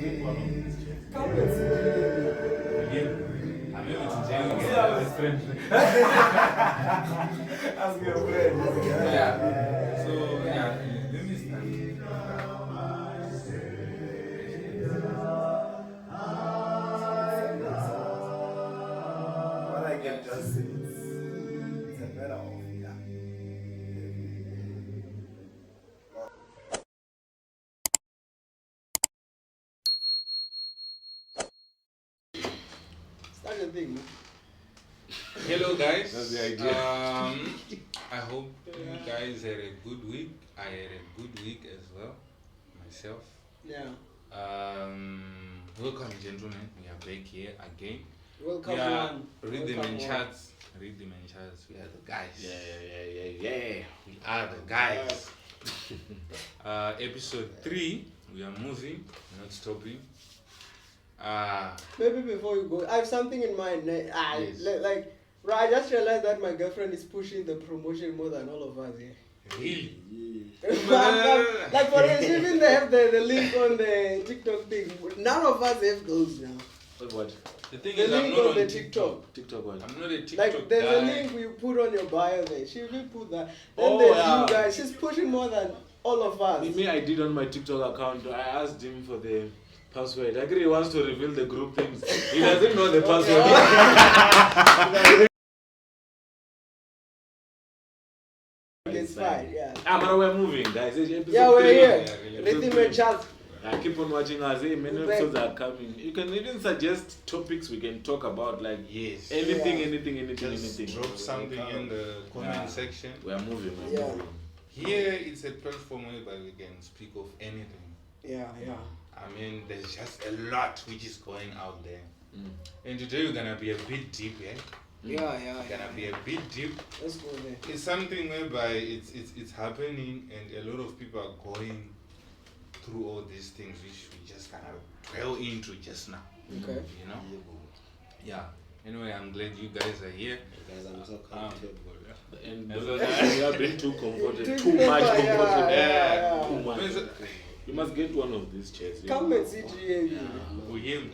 pick one of these chairs. Come and sit here. Again, I'm able to tell you See again. how his friend. Ask your friend. Yeah. So, yeah, let me start. What I can just say it's a matter of yeah. Start the thing, man. Hello, guys. That's the idea. I hope you guys had a good week. I had a good week as well, myself. Yeah. Welcome, gentlemen. We are back here again. Welcome We are one. Rhythm Welcome and one. Charts. Rhythm and Charts. We are the guys. Yeah. We are the guys. Episode 3. We are moving, not stopping. Maybe before you go, I have something in mind. Yes. I just realized that my girlfriend is pushing the promotion more than all of us here. Really? Like for instance, even they have the link on the TikTok thing. None of us have those now. What? The thing The is, I'm link not on on the TikTok. TikTok what? I'm not a TikTok Like there's guy. a link you put on your bio there. She will put that. Then Oh, there's yeah. you guys. She's pushing more than all of us. Me, I did on my TikTok account. I asked him for the password. I agree he wants to reveal the group things. He doesn't know the password. It's fine, yeah. But we're moving, guys. Episode Yeah, we're 3. here. Yeah, Rhythm and Charts. Keep on watching us. Hey, many We're episodes back. are coming. You can even suggest topics we can talk about, like Yes. anything, Yeah. anything. Just drop something in the comment section. We're moving. Yeah. Here it's a platform where we can speak of anything. Yeah. I mean, there's just a lot which is going out there. Mm. And today we're gonna be a bit deep, yeah? Yeah. We're gonna be a bit deep. Let's go there. It's something whereby it's happening and a lot of people are going through all these things which we just kind of dwell into just now. Okay. You know? Yeah. Anyway, I'm glad you guys are here. Guys, I'm so comfortable. And As we well. have been too comforted. Too Too much comfortable, comforted. yeah. Too much. Is it- You must get one of these chairs. Come and sit here. For him,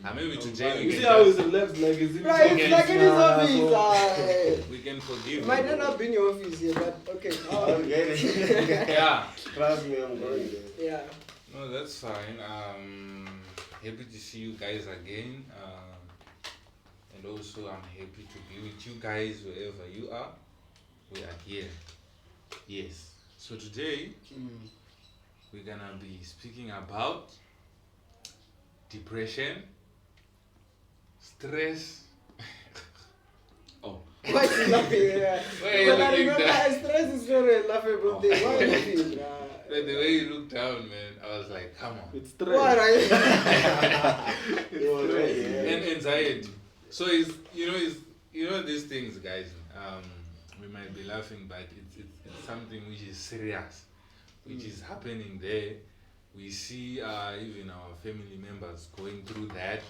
I'm able to tell You you. see how his legs like is Right, it's like in his office. We can forgive It might you. not have been your office here, but okay. I'm getting Yeah. Trust me, I'm going there. Yeah. No, that's fine. Happy to see you guys again. And also, I'm happy to be with you guys wherever you are. We are here. Yes. So today, we're gonna be speaking about depression, stress. Oh. Why is he laughing? Yeah. Why are you But I looking remember down? stress is not a laughable thing. Why are you laughing? But the way you looked down, man, I was like, come on. It's What stress. are you? You already, And anxiety. So it's you know these things, guys. We might be laughing, but it's something which is serious, which is happening there. We see even our family members going through that.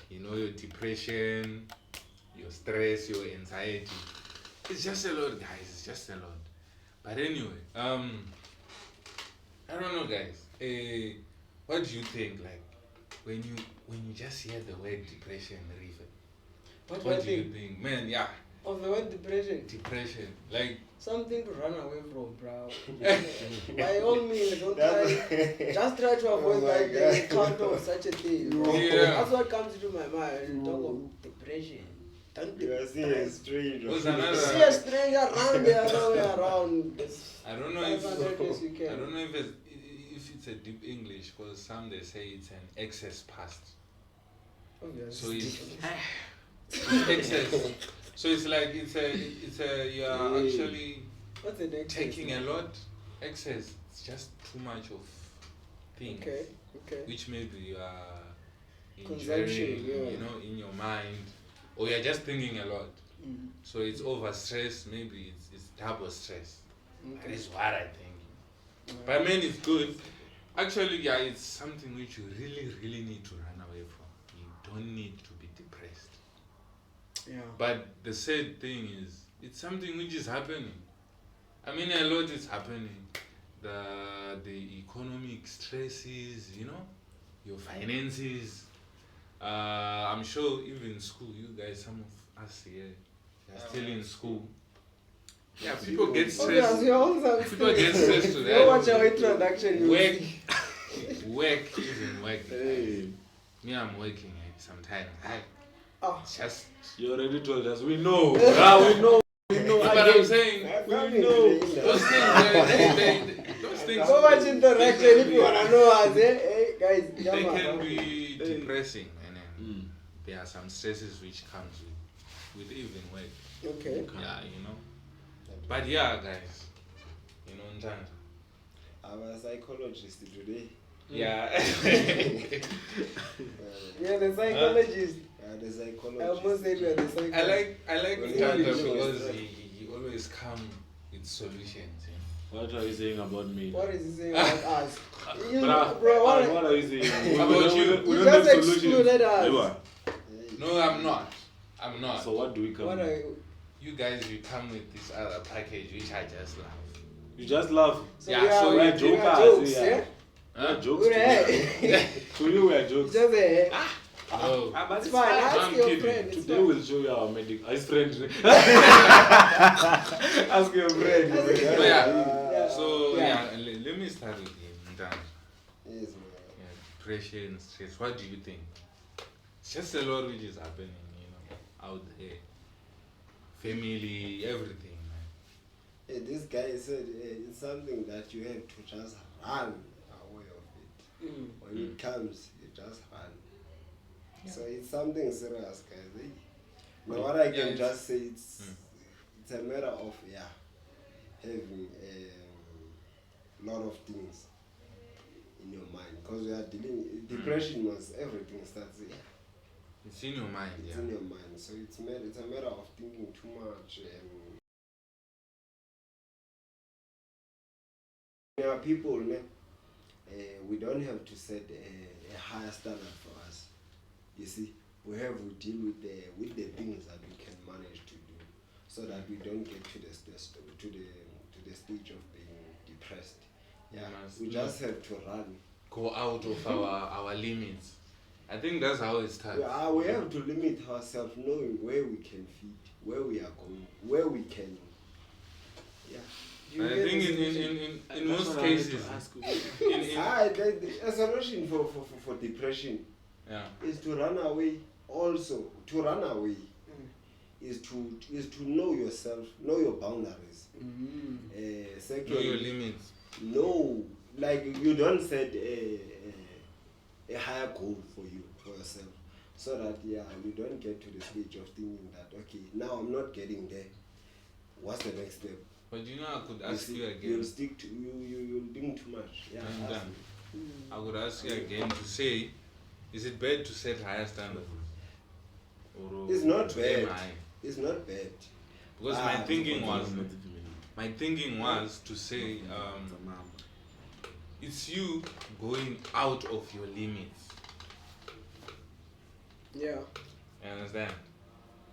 You know, your depression, your stress, your anxiety. It's just a lot, guys. It's just a lot. But anyway, I don't know, guys. What do you think? Like when you just hear the word depression, Rifa, what do you think? Man, yeah, Of the word depression. depression. Like Something to run away from, bro. By all means, don't try. Just try to avoid my like the encounter of such a thing. Bro. Yeah. That's what comes to my mind. Talk of depression. Don't You are seeing a stranger. what's another? See a stranger around the other way around. I don't know if 500 years you I can. don't know if it's a deep English, because some they say it's an excess past. So it's excess. So it's like it's a you are actually What's the next? taking a lot excess. It's just too much of things. Okay. Which maybe you are Consumption, enjoying, yeah. you know, in your mind, or you're just thinking a lot. So it's over stress. Maybe it's double stress. That is what I think. But I mean, it's good. Actually, yeah, it's something which you really need to run away from. You don't need to be depressed. Yeah. But the sad thing is, it's something which is happening. I mean, a lot is happening. The economic stresses, you know, your finances. I'm sure even school, you guys, some of us here, are still in school. Yeah, people get stressed. Obviously, also People get stressed to You watch that. our introduction. you Work, see. work, even working. Hey, Me, I'm working sometimes. Oh. Just. you already told us. We know. We know. We know. But I'm saying, We know. those things, those things, So much interaction if you wanna know us, eh? Hey guys, they come can on. be depressing, and then Mm. there are some stresses which comes with even work. Okay. Yeah, you know. But yeah, guys, you know, Ntando. I'm a psychologist today. Yeah. Yeah, the psychologist. The I psychologist. almost said we are the psychologist. I like Well, Ntando yeah, because yeah. he always come with solutions. What are you saying about me? What is he saying about us? You, Bruh, bro, what are you saying? About you? We You don't have just solutions. excluded us. You are. No, I'm not. I'm not. So what do we come What with? are you? You guys, you come with this other package which I just love. You just laugh. So Yeah, we are, so we we are are jokers, jokes, yeah. yeah? Huh? Jokes. Good, to eh? To you, we are jokes. Just a No. But It's fine. Ask I'm your kidding. friend. It's Today fine. we'll show you our medic. His friend. Ask your friend. But yeah. Yeah. So Yeah. let me start with him. Ntando. Yes, man. Yeah, depression, stress. What do you think? It's just a lot which is happening, you know, out there. Family, everything, man. Hey, this guy said it's something that you have to just run away of it. Mm. When it comes, you just run. So it's something serious, guys. Eh? Now what I Yeah, can it's- just say it's a matter of having a lot of things in your mind because we are dealing depression was everything starts here. It's in your mind, It's yeah. in your mind, so it's a matter of thinking too much. There are people, we don't have to set a higher standard for us. You see, we have to deal with the things that we can manage to do, so that we don't get to the stage of being depressed. Yeah, must we not just have to run. Go out of our limits. I think that's how it starts. We have to limit ourselves, knowing where we can feed, where we are going, where we can. Yeah. You I get think the solution. in most cases, A solution for depression yeah. is to run away. Also, to run away is to know yourself, know your boundaries. Mm. Second, Know your limits. no, like you don't set a higher goal for yourself, so that you don't get to the stage of thinking that okay, now I'm not getting there. What's the next step? But you know, I could You ask see, you again. you'll stick to you'll think too much. Yeah, I'm ask done. me. I would ask you again to say, is it bad to set higher standards? Or It's not to aim bad. high? It's not bad. Because Ah, my thinking it's was to say, it's you going out of your limits. Yeah. You understand?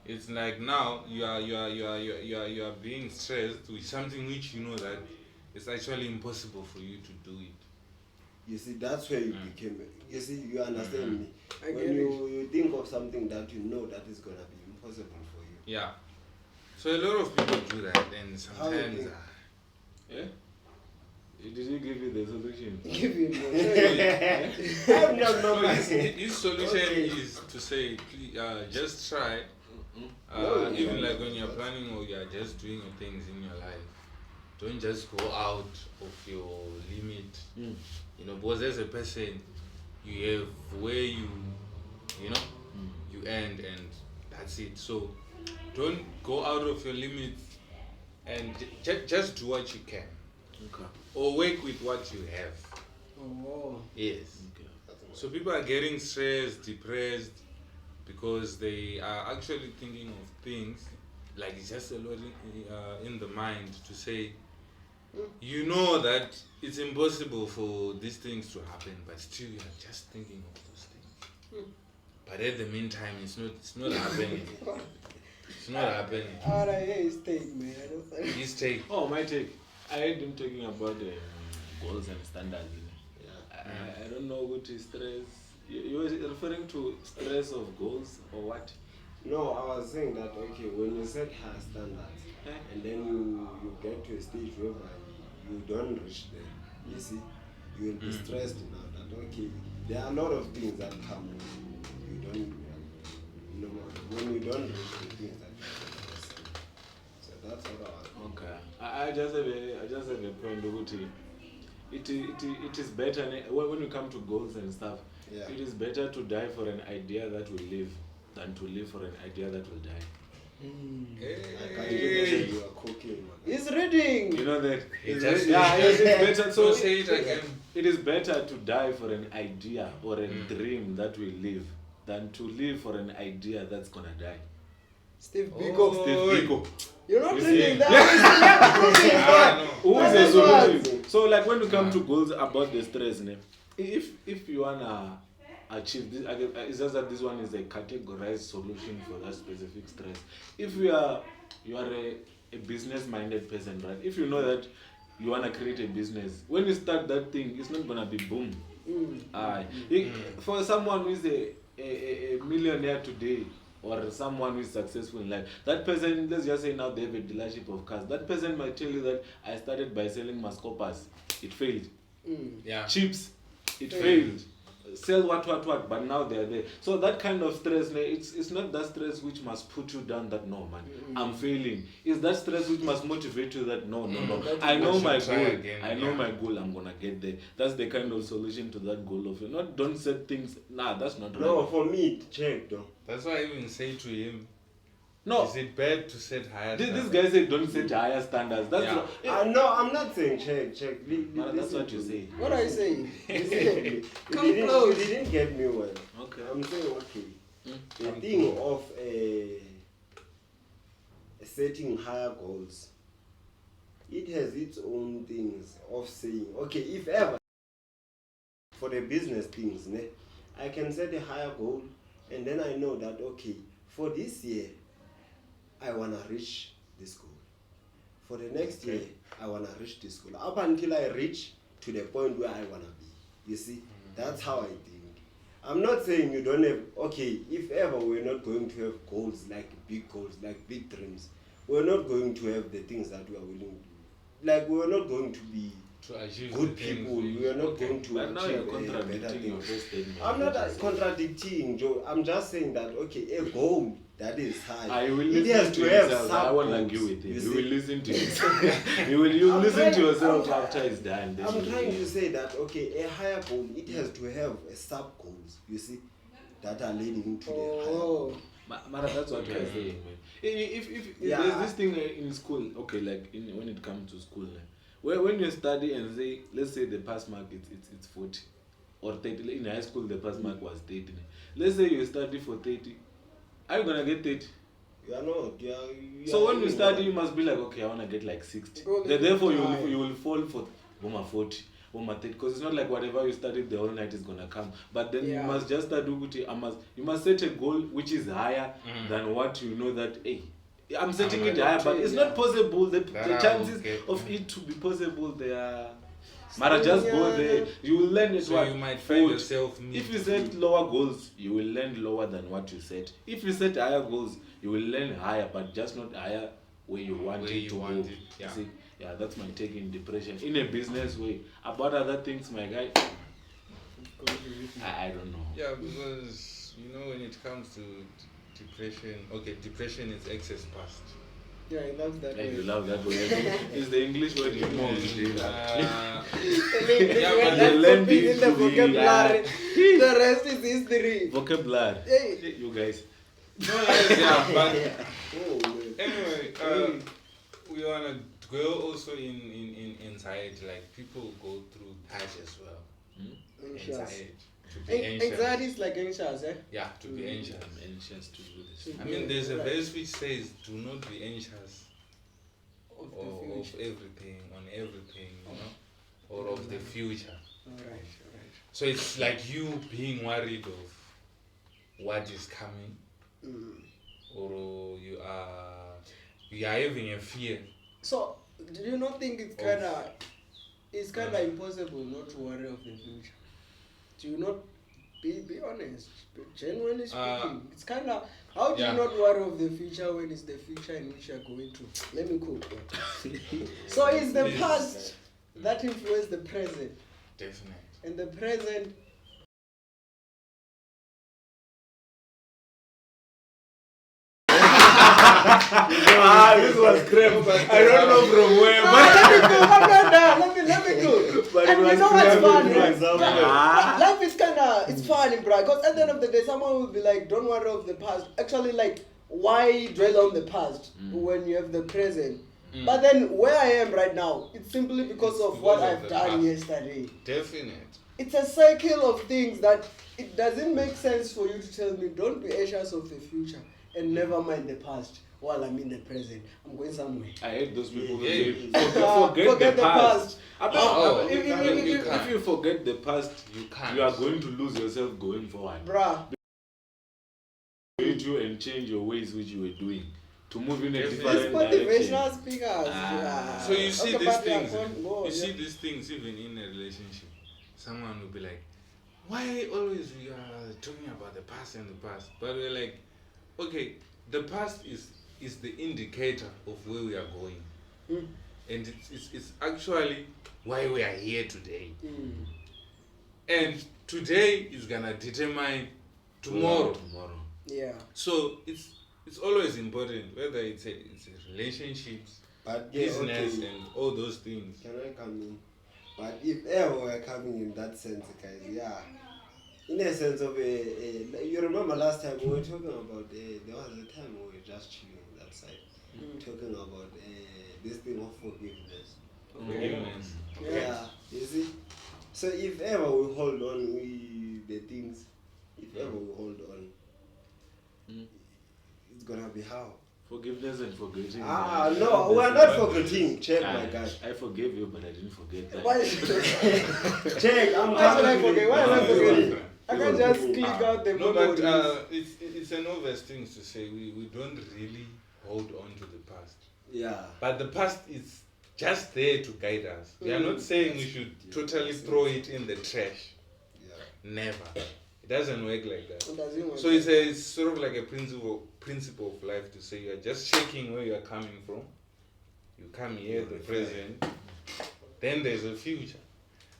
It's like now you are being stressed with something which you know that it's actually impossible for you to do it. You see, that's where you became. You see, you understand me. I When get you think of something that you know that is gonna be impossible for you. Yeah. So a lot of people do that, and How you sometimes. think? Yeah? Did he give you the solution? Give him I'm not So normal. his solution Okay. is to say, just try. No, Even no, like when no. you're planning or you're just doing your things in your life, don't just go out of your limit. Mm. You know, because as a person, you have where you know, you end, and that's it. So don't go out of your limits, and just do what you can, Okay. or work with what you have. Oh. Yes. Okay. So people are getting stressed, depressed, because they are actually thinking of things like it's just a lot in the mind to say, you know that it's impossible for these things to happen, but still you are just thinking of those things. But at the meantime, it's not happening. It's not happening. All I hear is take, man. I don't His take. Oh, my take. I heard him talking about goals and standards. Yeah. I don't know what is stress. You're referring to stress of goals or what? No, I was saying that okay, when you set high standards Eh? and then you get to a stage whereby you don't reach there, you see, you will be stressed now that okay, there are a lot of things that come when you don't no more when you don't reach the things that you want. So that's what I was. Okay. I just have a point about it. It is better when you come to goals and stuff. Yeah. It is better to die for an idea that will live than to live for an idea that will die. I can't imagine you are cooking, man. He's reading. You know that? It just- Yes, it's better. So So say it again. it is better to die for an idea or a dream that will live than to live for an idea that's gonna die. Steve Oh. Biko. Steve Biko. You're not You reading see? that. Who is That's a what- solution? So like when you come to goals about the stress, ne, if you wanna achieve this, it's just that this one is a categorized solution for that specific stress. If you are a business minded person, right? If you know that you wanna create a business, when you start that thing, it's not gonna be boom. For someone who is a millionaire today or someone who is successful in life, that person, let's just say now they have a dealership of cars, that person might tell you that I started by selling mascopas, it failed. Yeah. Chips, it failed. Sell what, but now they are there. So that kind of stress, it's not that stress which must put you down that no man, I'm failing. It's that stress which must motivate you that no. I know my Try goal. again, I know yeah. my goal, I'm gonna get there. That's the kind of solution to that goal of not don't set things, that's not right. No, for me, check though. That's why I even say to him, No, is it bad to set higher this standards? guy said don't set higher standards. That's Yeah. No, I'm not saying check. that's Listen what to you me. say. What are you saying? You Come didn't- close. You didn't get me well. Okay. I'm saying okay. The thing of setting higher goals, it has its own things of saying okay, if ever for the business things, ne, I can set a higher goal and then I know that okay, for this year I wanna reach this goal. For the next year I wanna reach this goal. Up until I reach to the point where I wanna be. You see, that's how I think. I'm not saying you don't have, okay, if ever we're not going to have goals, like big dreams, we're not going to have the things that we are willing to do. Like, we're not going to be To achieve good the things people, we- we are not Okay. going to But now you're achieve better contradicting your things. first statement. I'm not What you said. contradicting, Joe. I'm just saying that, okay, a goal that is high, I will it listen has to to have yourself. some I won't goals, argue with him. you You see. will listen to yourself. you I'm listen trying- to yourself I'm after it's done. then I'm you trying will- to say that, okay, a higher goal, it has to have a sub goals, you see, that are leading to the higher goal. Oh. Mara, that's what we are saying, man. If Yeah. there's this thing in school, okay, like when it comes to school, when you study and say, let's say the pass mark it's 40 or 30. In high school the pass mark was 30. Let's say you study for 30, are you gonna get 30? You are not. You So are when you aiming study, at- you must be like, okay, I want to get like 60. Go Therefore, high. you will fall for 40, 30, because it's not like whatever you studied the whole night is gonna come. But then Yeah. you must just start you must set a goal which is higher than what you know that. Hey, I'm setting it higher, but it's not possible. The chances of it to be possible, they are. Mara, just go there. You will learn it. So what you might find 40. yourself If you set lower goals, you will learn lower than what you set. If you set higher goals, you will learn higher, but just not higher where you want Where it you to want go. it, yeah. You see? Yeah, that's my take in depression. In a business way. About other things, my guy, I don't know. Yeah, because you know when it comes to depression, okay, depression is excess past. Yeah, he loves that Hey, you way. love that word. It's the English word you know. Uh, Yeah, but that's you learn something this in the to be, vocabulary. The rest is history. Vocabulary. Hey. You guys. no, yeah, but Oh, man. anyway, we wanna go also in anxiety. Like people go through patch as well. Anxious. Anxiety. To be anxious. Anxiety is like anxious, eh? Yeah, to be anxious. I'm anxious to do this. I mean, there's a verse which says, "Do not be anxious Of the of future. everything, on everything, you know, or of the future." Alright. So it's like you being worried of what is coming, or you are having a fear. So, do you not think it's kinda impossible not to worry of the future? Do you not be honest? Genuinely speaking, it's kind of how do Yeah. you not worry of the future when it's the future in which you're going to? Let me cook. So it's the Yes. past that influenced the present, Definitely. and the present. This was crap. I don't know from where, No, but let me go. I'm not done. Let me go. But And it was you know what's crap, funny? for example. Life is kinda it's funny, bro. Because at the end of the day, someone will be like, "Don't worry of the past." Actually, like, why dwell on the past when you have the present? But then where I am right now, it's simply because It's of what because of I've the done past. yesterday. Definite. It's a cycle of things that it doesn't make sense for you to tell me, don't be anxious of the future and never mind the past while I'm in the present. I'm going somewhere. I hate those people who Yeah. say, forget the past. Oh, If you you forget the past, You can't. you are going to lose yourself going forward. Bruh. You and change your ways which you were doing to move in a Definitely. These different direction. motivational speakers. yeah. So you see Okay, these but yeah, things. go, You yeah. see these things even in a relationship. Someone will be like, "Why always we are talking about the past and the past?" But we're like, okay, the past is the indicator of where we are going, Mm. and it's actually why we are here today. Mm. And today is gonna determine tomorrow. Yeah. So it's always important whether it's a relationships, But yeah, business, okay. and all those things. Can I come in? But if ever we're coming in that sense, guys, yeah. In a sense of you remember last time we were talking about there was a time we were just chilling on that side, talking about this thing of forgiveness. Forgiveness. Yeah, you see. So if ever we hold on, the things, if ever we hold on, it's gonna be how? Forgiveness and forgetting. No, we're not forgetting. Check, my guy. I forgave you, but I didn't forget that. Why, Check, I'm why should I coming. forget? Why am I No, forgetting? no, I can just click out the No, but memories. it's an obvious thing to say. We don't really hold on to the past. Yeah. But the past is just there to guide us. We are not saying we should totally throw it in the trash. Yeah. Never. It doesn't work like that. It doesn't work. So it's sort of like a principle of life to say you are just checking where you are coming from. You come here, the present, then there's a future.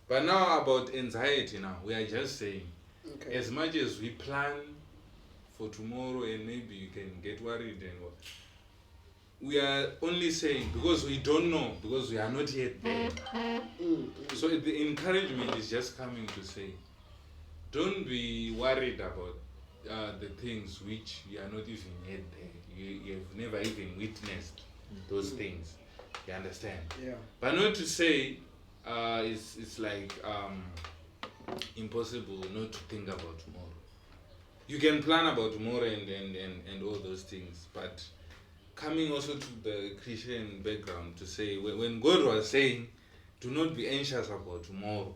But now about anxiety now, we are just saying, Okay. as much as we plan for tomorrow and maybe you can get worried and what, we are only saying because we don't know, because we are not yet there. So the encouragement is just coming to say, don't be worried about the things which you are not even yet there. You have never even witnessed those things. You understand? Yeah. But not to say it's like impossible not to think about tomorrow. You can plan about tomorrow and all those things, but coming also to the Christian background to say when God was saying, do not be anxious about tomorrow.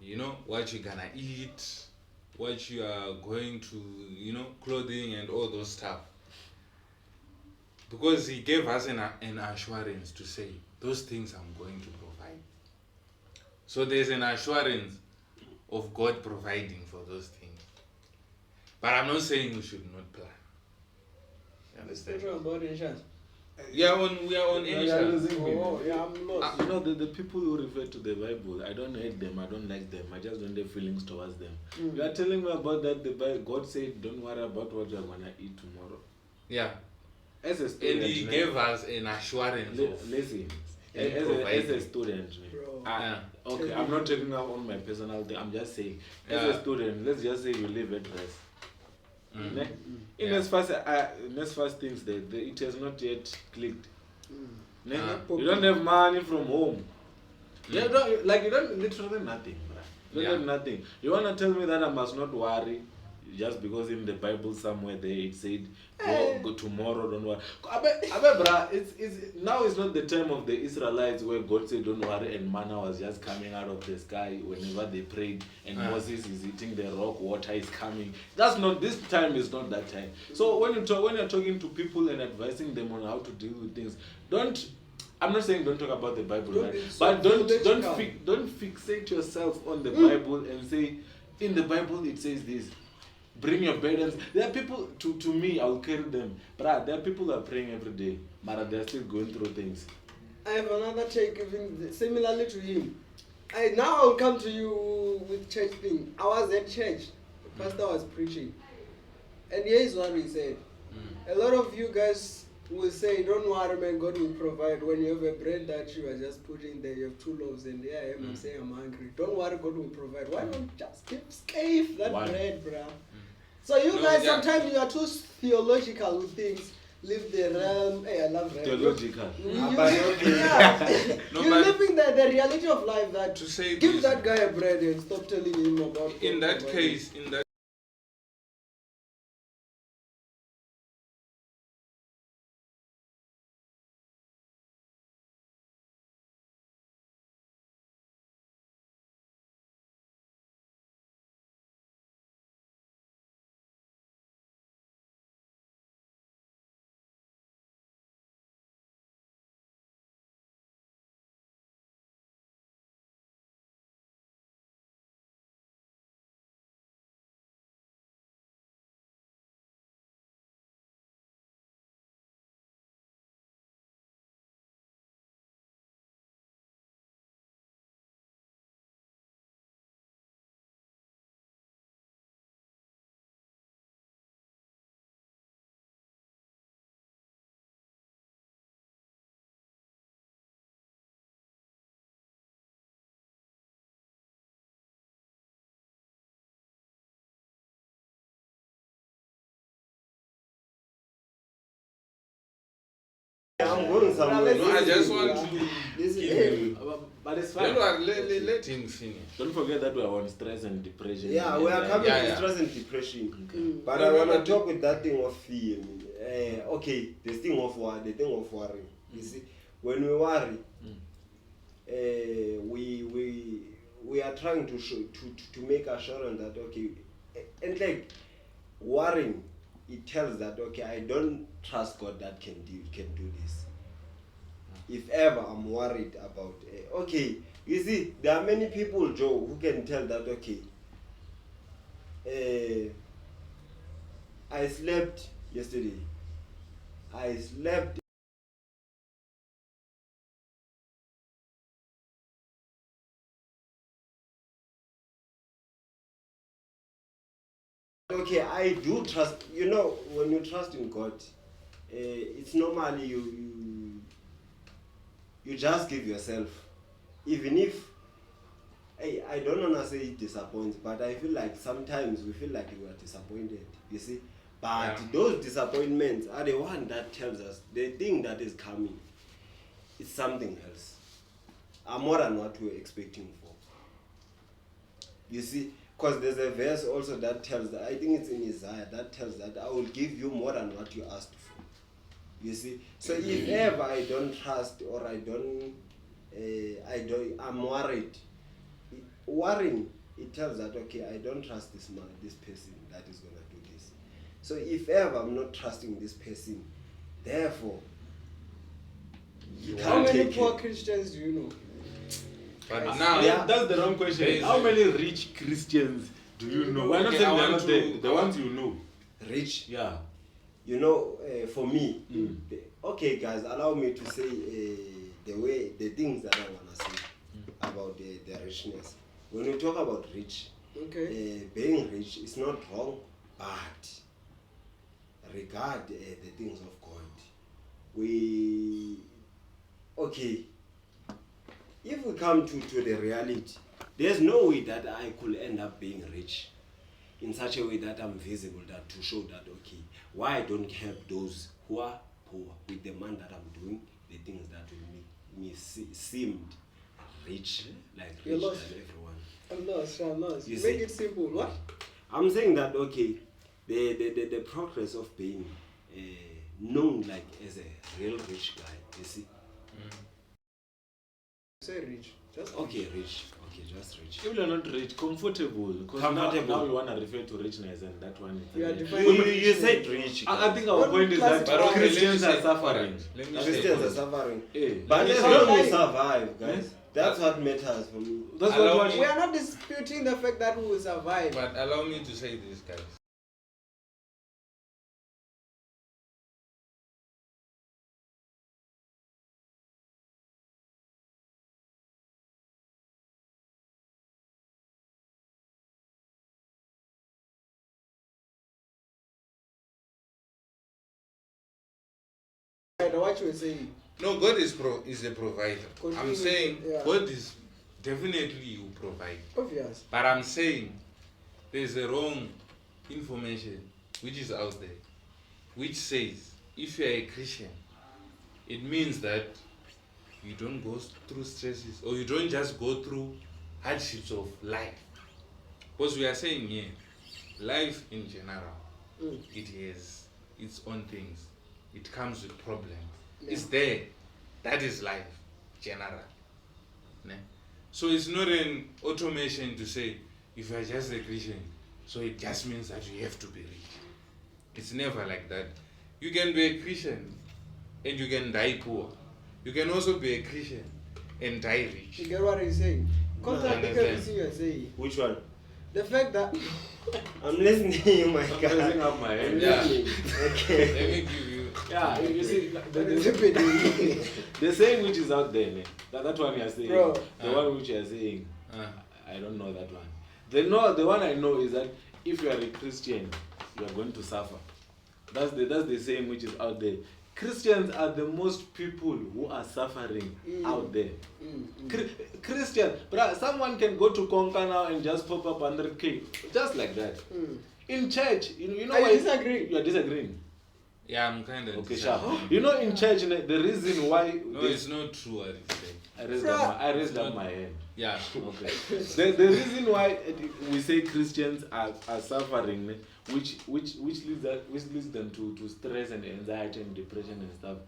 You know, what you're gonna eat, what you are going to, clothing and all those stuff. Because he gave us an assurance to say, those things I'm going to provide. So there's an assurance of God providing for those things. But I'm not saying we should not plan. You understand? Talking about insurance. We are on insurance. Oh, yeah, I'm lost. You know, the people who refer to the Bible, I don't hate them, I don't like them, I just don't have feelings towards them. You are telling me about that, the Bible, God said, don't worry about what you are going to eat tomorrow. Yeah. As a student, And he gave us an assurance of listen, and as a providing. student, Bro. okay, I'm not taking up on my personal thing, I'm just saying, as Yeah. a student, let's just say you live at rest. Ne? In Yeah. as fast things, it has not yet clicked. Ne? You don't have money from home. You don't literally nothing, bruh. You don't have nothing. You wanna tell me that I must not worry just because in the Bible somewhere there it said go tomorrow, don't worry. Bruh, now is not the time of the Israelites where God said don't worry and manna was just coming out of the sky whenever they prayed and Moses is eating the rock, water is coming. This time is not that time. So when you're talking to people and advising them on how to deal with things, I'm not saying don't talk about the Bible, Don't right? be so But don't theological. don't fixate yourself on the Bible and say, in the Bible it says this. Bring your burdens. There are people, to me, I'll carry them. But there are people who are praying every day, but they're still going through things. I have another take even similarly to him. Now I'll come to you with church thing. I was at church. The pastor was preaching. And here is what he said. A lot of you guys will say, don't worry man, God will provide. When you have a bread that you are just putting there, you have 2 loaves and there I am, I'm saying I'm hungry. Don't worry, God will provide. Why not just scave that Why? bread, bruh? So you No, guys, yeah. sometimes you are too theological with things. Live the realm. Hey, I love realm. Theological. But okay. Yeah. No, You're but- living the reality of life that To say give this, that guy a bread and stop telling him about in God, that about case, in that I'm going somewhere. no, I just want to This give is you. But it's Don't fine. worry, let him finish. Don't forget that we are on stress and depression. Yeah, we are coming Yeah, to yeah. stress and depression. Mm. But No, I no, want no. to talk with that thing of fear. Okay, the thing of worry. You see, when we worry, we are trying to show to make assurance that okay, and like worrying, it tells that okay, I don't trust God that can do this. If ever I'm worried about okay, you see, there are many people, Joe, who can tell that okay. I slept yesterday. I slept. Okay, I do trust. You know, when you trust in God, it's normally you just give yourself, even if I don't wanna say it disappoints, but I feel like sometimes we feel like we are disappointed. You see, but Yeah. those disappointments are the one that tells us the thing that is coming is something else, more than what we were expecting for. You see, because there's a verse also that tells that, I think it's in Isaiah, that tells that I will give you more than what you asked for. You see, so if ever I don't trust or I'm worried. Worrying, it tells that okay, I don't trust this man, this person that is gonna do this. So if ever I'm not trusting this person, therefore, you How can't many take poor it. Christians do you know? But Yes. now, Yeah. That's the wrong question. There is How a- many rich Christians do you know? We're not Okay, saying I they're want not to- the ones you know. Rich, Yeah. you know, for me, Mm. okay, guys, allow me to say the things that I wanna say about the richness. When we talk about rich, Okay. being rich is not wrong, but regard the things of God. Okay, if we come to the reality, there's no way that I could end up being rich in such a way that I'm visible, that to show that okay, why I don't help those who are poor with the man that I'm doing the things that will make me seemed rich, like You're richer lost. than everyone. I'm lost. You Make see? it simple. What? I'm saying that okay, the progress of being known like as a real rich guy, you see, Say rich. Just Okay, rich. Okay, just rich. If you're not rich, comfortable. Because Comfortable. now you want to refer to richness and that one is. We are again. defining You said rich. I think our Don't point is that classify- But okay, Christians let me are say- suffering. Let me Christians say, are suffering. Eh. But me as say- long as we Like- survive, guys, that's what matters for me. That's Allow what me- We are not disputing the fact that we will survive. but allow me to say this, guys. What you were saying. No, God is a provider. I'm Continue, saying yeah. God is definitely you provide. Obvious. But I'm saying there's a wrong information which is out there, which says if you're a Christian, it means that you don't go through stresses or you don't just go through hardships of life. Because we are saying here, life in general, it has its own things. It comes with problems. Yeah. It's there. That is life, general. Ne? So it's not an automation to say if you're just a Christian, so it just means that you have to be rich. It's never like that. You can be a Christian and you can die poor. You can also be a Christian and die You rich. get what I'm saying? Contradict understand. everything you're saying. Which one? The fact that I'm listening to you, my I'm guy. raising up my I'm hand. Yeah. listening. Okay. Let me give you. Yeah, you see, the the saying which is out there, ne? That one you are saying, Bro. the one which you are saying, Uh, I don't know that one. The one I know is that if you are a Christian, you are going to suffer. That's the saying which is out there. Christians are the most people who are suffering out there. Christian, but someone can go to Konka now and just pop up 100K, just like that. In church, you know I why disagree. you are disagreeing. yeah, I'm kind of. Okay, sharp. You know, in church, ne, the reason why No, they- it's not true what it's saying. I raised up my hand. Yeah. Okay. The reason why we say Christians are suffering, ne, which leads them to stress and anxiety and depression and stuff.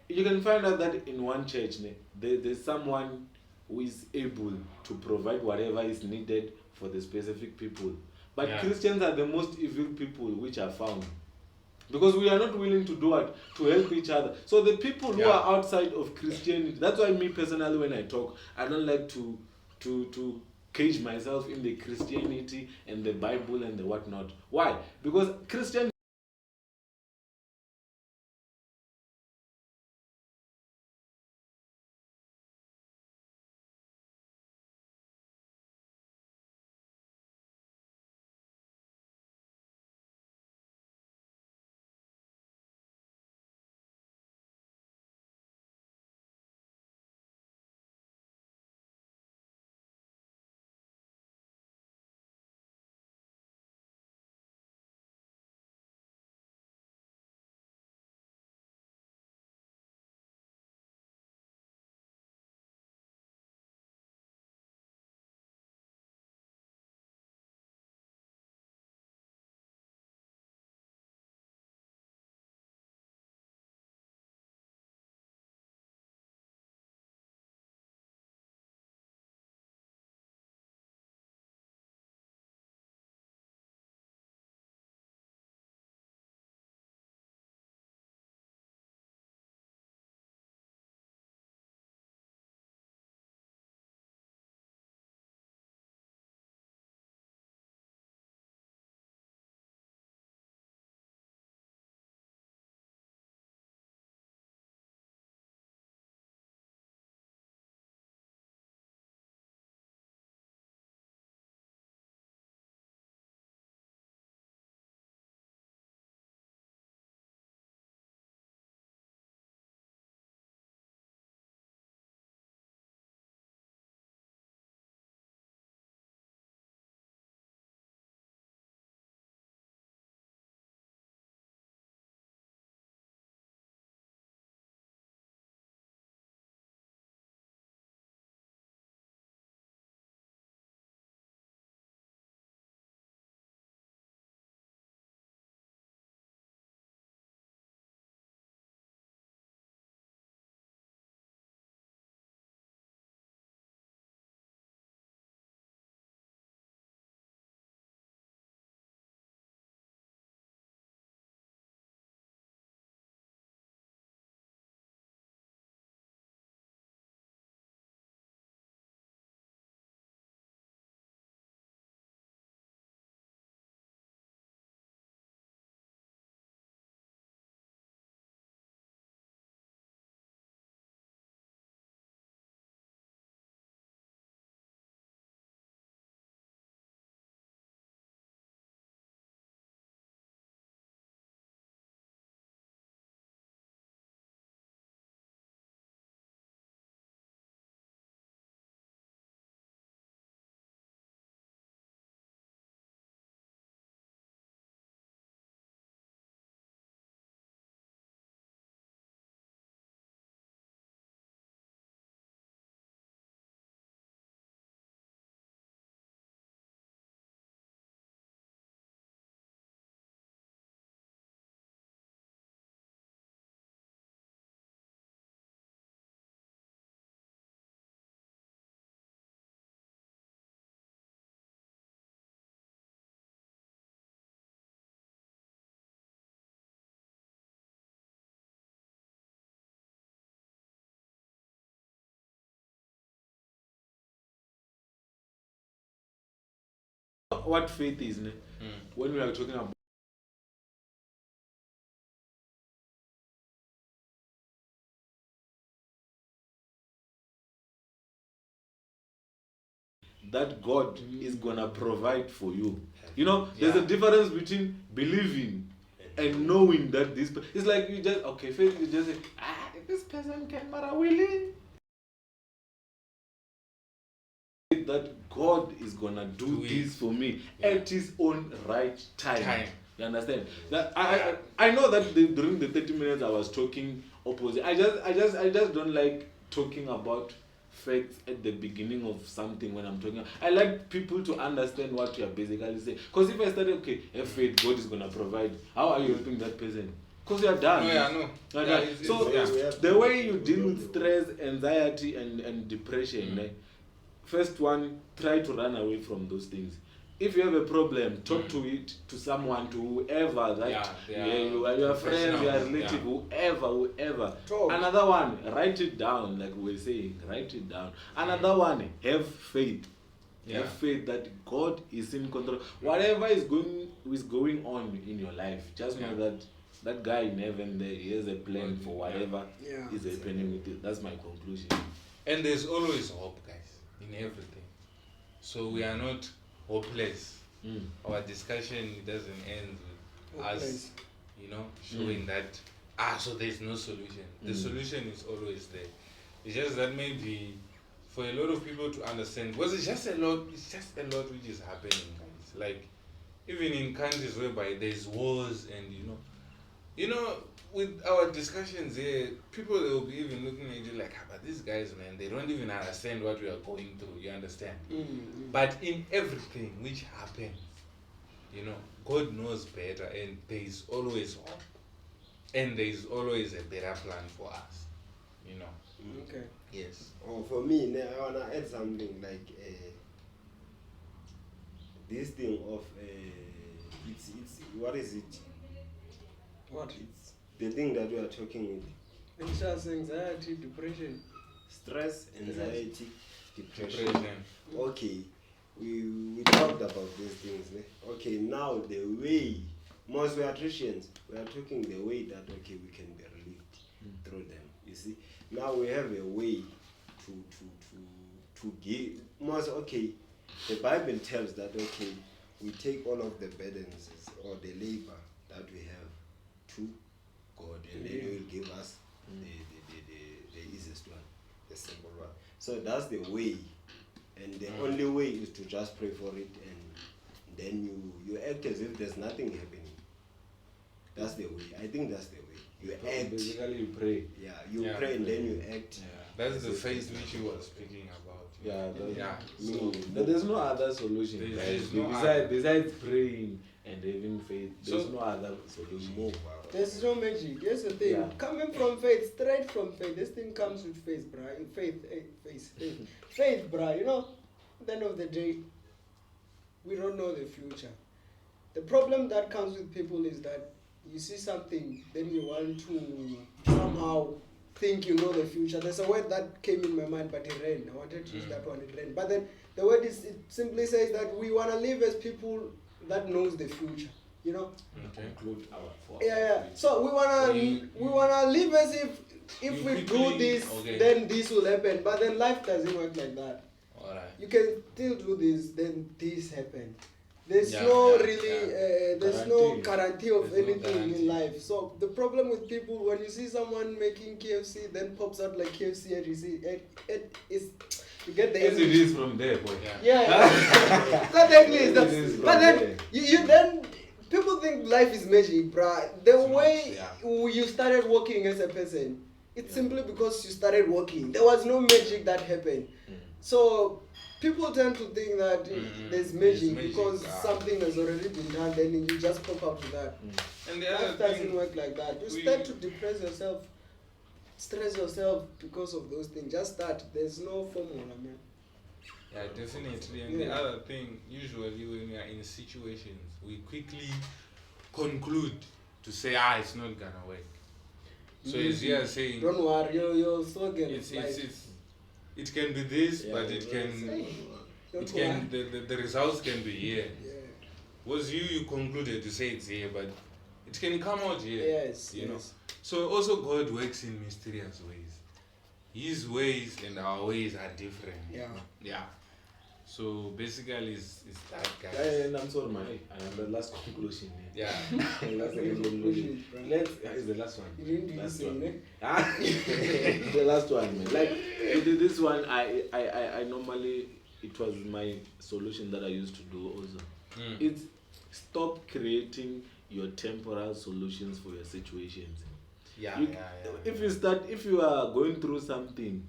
You can find out that in one church, ne, there's someone who is able to provide whatever is needed for the specific people. But Yeah. Christians are the most evil people which are found. Because we are not willing to do it, to help each other. So the people who Yeah. are outside of Christianity, that's why me personally when I talk, I don't like to cage myself in the Christianity and the Bible and the whatnot. Why? Because Christian what faith is, ne? When we are talking about that God is gonna provide for you. You know, there's a difference between believing and knowing that this. It's like you just faith. You just say, this person can marry willing. That God is gonna do this for me at His own right time. You understand? That I know that during the 30 minutes I was talking opposite. I just don't like talking about faith at the beginning of something when I'm talking. I like people to understand what you are basically saying. Because if I started, have faith, God is gonna provide. How are you helping that person? Because you are done. No, yeah, no. So the way you deal with stress, anxiety, and depression, first one, try to run away from those things. If you have a problem, talk to it to someone, to whoever that your friends, your relative, whoever. Talk. Another one, write it down, like we were saying, write it down. Another one, have faith. Have faith that God is in control. Whatever is going on in your life, just know that guy in heaven there, he has a plan for whatever is happening with it. That's my conclusion. And there's always hope, guys, in everything. So we are not hopeless. Our discussion doesn't end with us, showing that so there's no solution. The solution is always there. It's just that maybe for a lot of people to understand, because it's just a lot which is happening, guys. Like even in countries whereby there's wars and with our discussions here, people will be even looking at you like, but these guys, man, they don't even understand what we are going through. You understand? But in everything which happens, God knows better, and there is always hope, and there is always a better plan for us. Okay. Yes. For me, now I wanna add something like this thing of it's what is it? What? It's the thing that we are talking with. Anxious, anxiety, depression. Stress, anxiety, depression. Okay, we talked about these things. Okay, now the way most we are Christians, we are talking the way that we can be relieved through them. You see, now we have a way to give most. The Bible tells that we take all of the burdens or the labor that we have to God, and then He will give us the easiest one, the simple one. So that's the way, and the only way is to just pray for it, and then you act as if there's nothing happening. That's the way. I think that's the way. You act. Basically, you pray. Yeah, you pray and then you act. That's the faith which you were speaking about. So there's no other solution. Besides praying and having faith, there's no other solution. There's no magic. Here's the thing. Coming from faith, straight from faith. This thing comes with faith, bruh. Faith, bruh. At the end of the day, we don't know the future. The problem that comes with people is that you see something, then you want to somehow think you know the future. There's a word that came in my mind, but it ran. I wanted to use that one, it ran. But then the word it simply says that we want to live as people that knows the future. Conclude our So we wanna live as if we do this, then this will happen. But then life doesn't work like that. Alright. You can still do this, then this happen. There's no guarantee of anything in life. So the problem with people, when you see someone making KFC, then pops out like KFC, and you see you get the as it is from there, boy. Exactly. But then you then people think life is magic, bruh. The way you started working as a person, it's simply because you started working. There was no magic that happened. So people tend to think that there's magic because something has already been done, then you just pop up to that. And the Life other doesn't thing, work like that. You start to depress yourself, stress yourself because of those things. Just start. There's no formula, man. Yeah, definitely. And the other thing, usually when we are in situations, we quickly conclude to say, it's not gonna work. So as you are saying, don't worry, you're so good. it can be this, but it can it can the results can be here. Yeah. Was you concluded to say it's here, but it can come out here. Yes. You know. Yes. So also God works in mysterious ways. His ways and our ways are different. Yeah. Yeah. So basically, it's that guy. And I'm sorry, man. I am the last conclusion. Yeah. That's the conclusion. It's the last one. You didn't do Last this one. thing, Ah, the last one, man. Like this one, I normally, it was my solution that I used to do also. Mm. It's stop creating your temporal solutions for your situations. Yeah, You- yeah. If you are going through something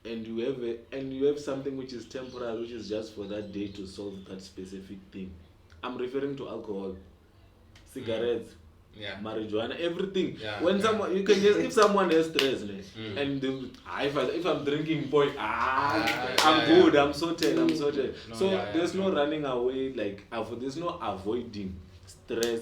and you have something which is temporal, which is just for that day to solve that specific thing. I'm referring to alcohol, cigarettes, Yeah. marijuana, everything. Yeah, When yeah. someone, you can just, if someone has stress, Mm. and if I'm drinking boy, I'm yeah, good, yeah. I'm sorted, I'm sorted. No, So yeah, there's yeah. no running away, there's no avoiding stress.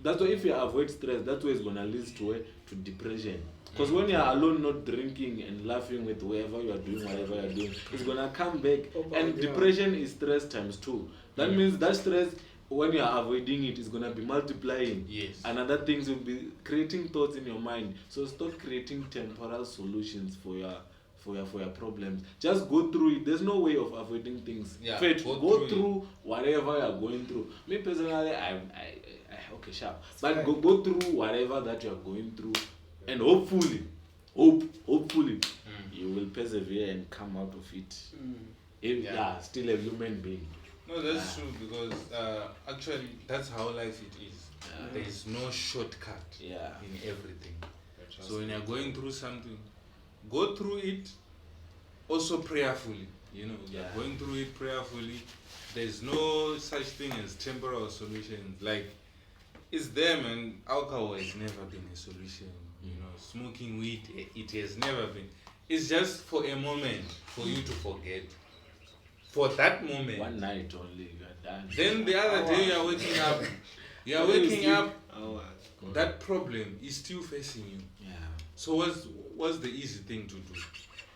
That's why if you avoid stress, that's why it's gonna lead to depression. Because when you're alone, not drinking and laughing with whoever you are doing, whatever you're doing, it's gonna come back. And Yeah. depression is stress times 2. That means that stress, when you are avoiding it, is gonna be multiplying. Yes. And other things will be creating thoughts in your mind. So stop creating temporal solutions for your problems. Just go through it. There's no way of avoiding things. Yeah, Faith, go go through through whatever you are going through. Me personally, I okay, sharp. But fine. go through whatever that you are going through, and hopefully, you will persevere and come out of it. Yeah. Still a human being. No, that's true because actually that's how life it is. Yeah. There is no shortcut Yeah. in everything. So when you're going through something, go through it also prayerfully. You know, you're Yeah. going through it prayerfully. There's no such thing as temporal solutions. Like, it's there, man. Alcohol has never been a solution. You know, smoking weed, it has never been. It's just for a moment for you to forget. For that moment. One night only, you are done. Then the other day you are waking up. You are waking up. Hours. That problem is still facing you. Yeah. So what's the easy thing to do?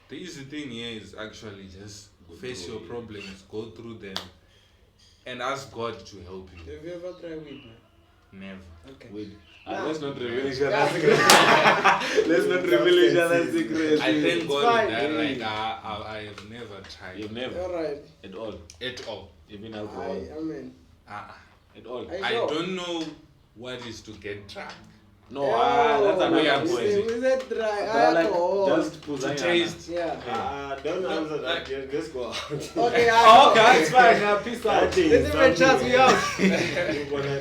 The easy thing here is actually just Go face through your it. problems, go through them, and ask God to help you. Have you ever tried weed, man? Never. Okay. Wait. Nah. Let's not reveal each other's secrets. Let's not reveal each other's secrets. I thank God fine. that like I have never tried You've never Alright. at all. at all. Even alcohol. I mean. At all. I- I sure. don't know what is to get drunk. No, that's we another are point. We said dry They're like, alcohol. just To puzanya. taste. Yeah. Don't answer that. like- Just go out. Okay, Oh, okay, that's fine. Peace out. That thing Let's is even chance something- me out. You're gonna